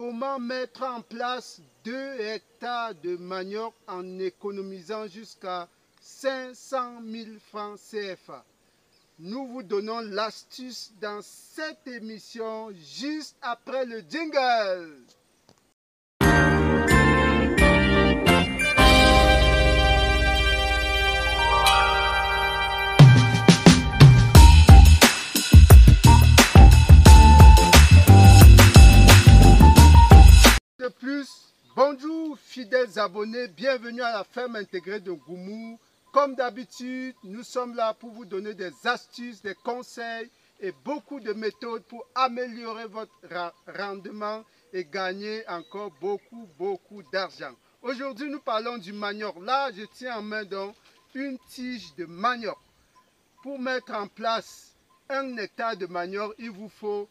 Comment mettre en place 2 hectares de manioc en économisant jusqu'à 500 000 francs CFA? Nous vous donnons l'astuce dans cette émission juste après le jingle. De plus, bonjour fidèles abonnés, bienvenue à la ferme intégrée de Goumou. Comme d'habitude, nous sommes là pour vous donner des astuces, des conseils et beaucoup de méthodes pour améliorer votre rendement et gagner encore beaucoup d'argent. Aujourd'hui, nous parlons du manioc. Là, je tiens en main donc une tige de manioc. Pour mettre en place 1 hectare de manioc, il vous faut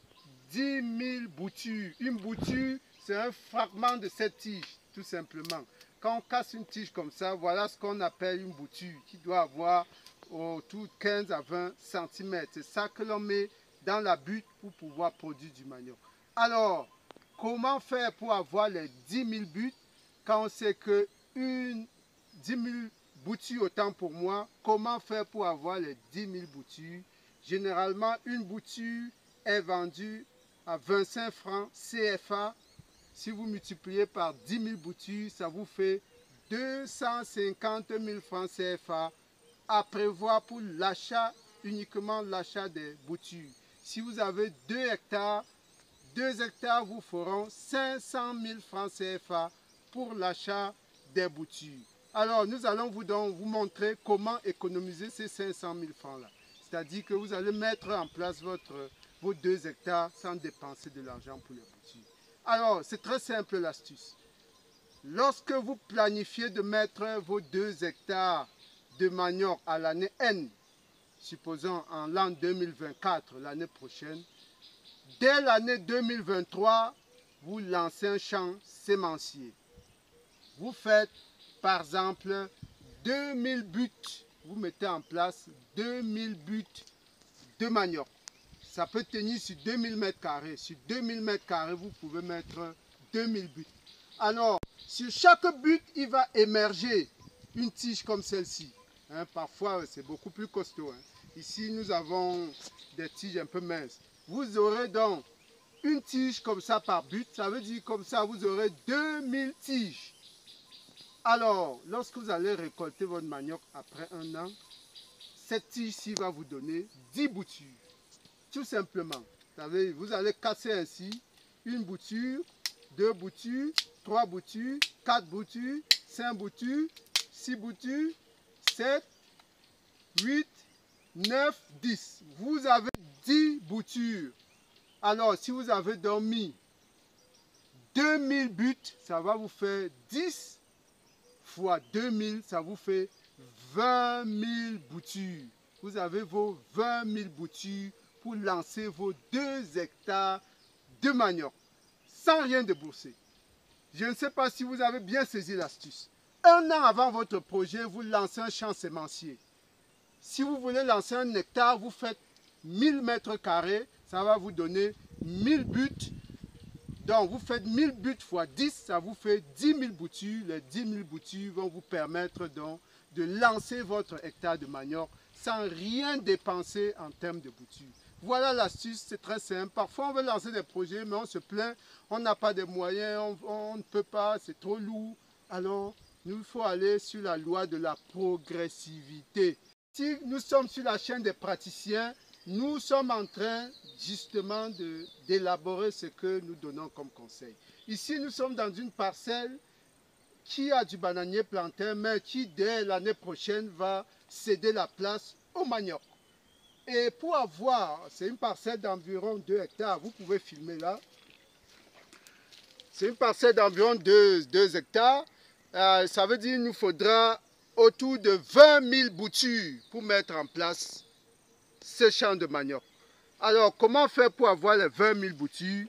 10 000 boutures. Une bouture, c'est un fragment de cette tige, tout simplement. Quand on casse une tige comme ça, voilà ce qu'on appelle une bouture, qui doit avoir autour de 15 à 20 cm. C'est ça que l'on met dans la butte pour pouvoir produire du manioc. Alors, comment faire pour avoir les 10 000 buttes quand on sait que 10 000 boutures autant pour moi? Comment faire pour avoir les 10 000 boutures? Généralement, une bouture est vendue à 25 francs CFA. Si vous multipliez par 10 000 boutures, ça vous fait 250 000 francs CFA à prévoir pour l'achat, uniquement l'achat des boutures. Si vous avez 2 hectares, 2 hectares vous feront 500 000 francs CFA pour l'achat des boutures. Alors, nous allons vous montrer comment économiser ces 500 000 francs-là. C'est-à-dire que vous allez mettre en place vos 2 hectares sans dépenser de l'argent pour les boutures. Alors, c'est très simple l'astuce. Lorsque vous planifiez de mettre vos 2 hectares de manioc à l'année N, supposons en l'an 2024, l'année prochaine, dès l'année 2023, vous lancez un champ sémencier. Vous faites, par exemple, 2000 buts. Vous mettez en place 2000 buts de manioc. Ça peut tenir sur 2000 mètres carrés. Sur 2000 mètres carrés, vous pouvez mettre 2000 buts. Alors, sur chaque but, il va émerger une tige comme celle-ci. Hein, parfois, c'est beaucoup plus costaud. Hein. Ici, nous avons des tiges un peu minces. Vous aurez donc une tige comme ça par but. Ça veut dire comme ça, vous aurez 2000 tiges. Alors, lorsque vous allez récolter votre manioc après 1 an, cette tige-ci va vous donner 10 boutures. Tout simplement. Vous allez casser ainsi une bouture, 2 boutures, 3 boutures, 4 boutures, 5 boutures, 6 boutures, 7, 8, 9, 10. Vous avez 10 boutures. Alors, si vous avez dormi 2000 buts, ça va vous faire 10 fois 2000, ça vous fait 20 000 boutures. Vous avez vos 20 000 boutures pour lancer vos 2 hectares de manioc, sans rien débourser. Je ne sais pas si vous avez bien saisi l'astuce. 1 an avant votre projet, vous lancez un champ sémencier. Si vous voulez lancer 1 hectare, vous faites 1000 mètres carrés, ça va vous donner 1000 buts. Donc, vous faites 1000 buts fois 10, ça vous fait 10 000 boutures. Les 10 000 boutures vont vous permettre donc de lancer votre hectare de manioc sans rien dépenser en termes de boutures. Voilà l'astuce, c'est très simple. Parfois, on veut lancer des projets, mais on se plaint, on n'a pas de moyens, on ne peut pas, c'est trop lourd. Alors, il faut aller sur la loi de la progressivité. Si nous sommes sur la chaîne des praticiens, nous sommes en train justement d'élaborer ce que nous donnons comme conseil. Ici, nous sommes dans une parcelle qui a du bananier plantain, mais qui, dès l'année prochaine, va céder la place au manioc. Et pour avoir, c'est une parcelle d'environ 2 hectares, vous pouvez filmer là. C'est une parcelle d'environ 2 hectares. Ça veut dire qu'il nous faudra autour de 20 000 boutures pour mettre en place ce champ de manioc. Alors, comment faire pour avoir les 20 000 boutures?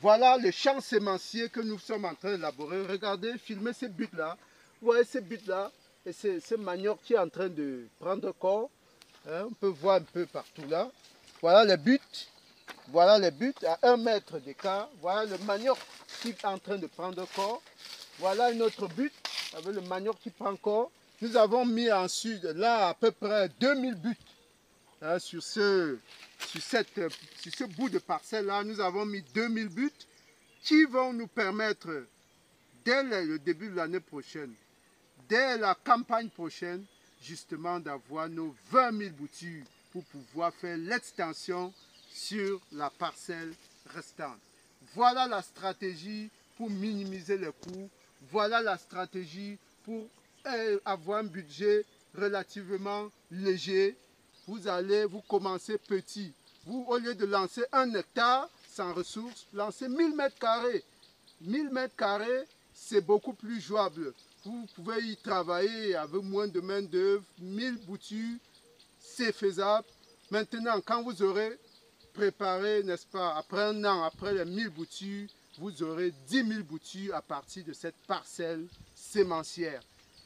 Voilà le champ sémencier que nous sommes en train d'élaborer. Regardez, filmez ces buts-là. Vous voyez ces buts-là et ce manioc qui est en train de prendre corps. Hein, on peut voir un peu partout là. Voilà les buts. Voilà les buts à 1 mètre d'écart. Voilà le manioc qui est en train de prendre corps. Voilà un autre but avec le manioc qui prend corps. Nous avons mis ensuite là à peu près 2000 buts hein, sur ce bout de parcelle là. Nous avons mis 2000 buts qui vont nous permettre dès le début de l'année prochaine, dès la campagne prochaine, justement d'avoir nos 20 000 boutures pour pouvoir faire l'extension sur la parcelle restante. Voilà la stratégie pour minimiser les coûts. Voilà la stratégie pour avoir un budget relativement léger. Vous commencez petit. Vous, au lieu de lancer 1 hectare sans ressources, lancez 1000 mètres carrés. 1000 mètres carrés, c'est beaucoup plus jouable. Vous pouvez y travailler avec moins de main d'œuvre. 1000 boutures, c'est faisable. Maintenant, quand vous aurez préparé, n'est-ce pas, après 1 an, après les 1000 boutures, vous aurez 10 000 boutures à partir de cette parcelle sémencière.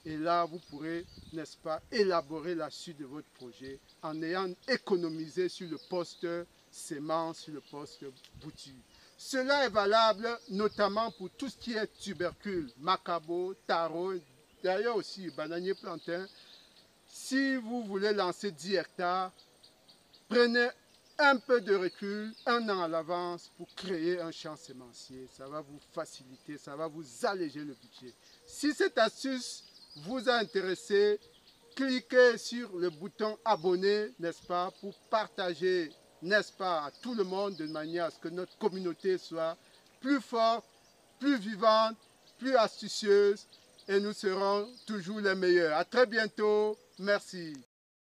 Et là, vous pourrez, n'est-ce pas, élaborer la suite de votre projet en ayant économisé sur le poste sémence, sur le poste bouture. Cela est valable notamment pour tout ce qui est tubercule, macabo, taro, d'ailleurs aussi bananier plantain. Si vous voulez lancer 10 hectares, prenez un peu de recul, 1 an à l'avance pour créer un champ sémencier. Ça va vous faciliter, ça va vous alléger le budget. Si cette astuce vous a intéressé, cliquez sur le bouton abonner, n'est-ce pas, pour partager, n'est-ce pas, à tout le monde de manière à ce que notre communauté soit plus forte, plus vivante, plus astucieuse et nous serons toujours les meilleurs. À très bientôt. Merci.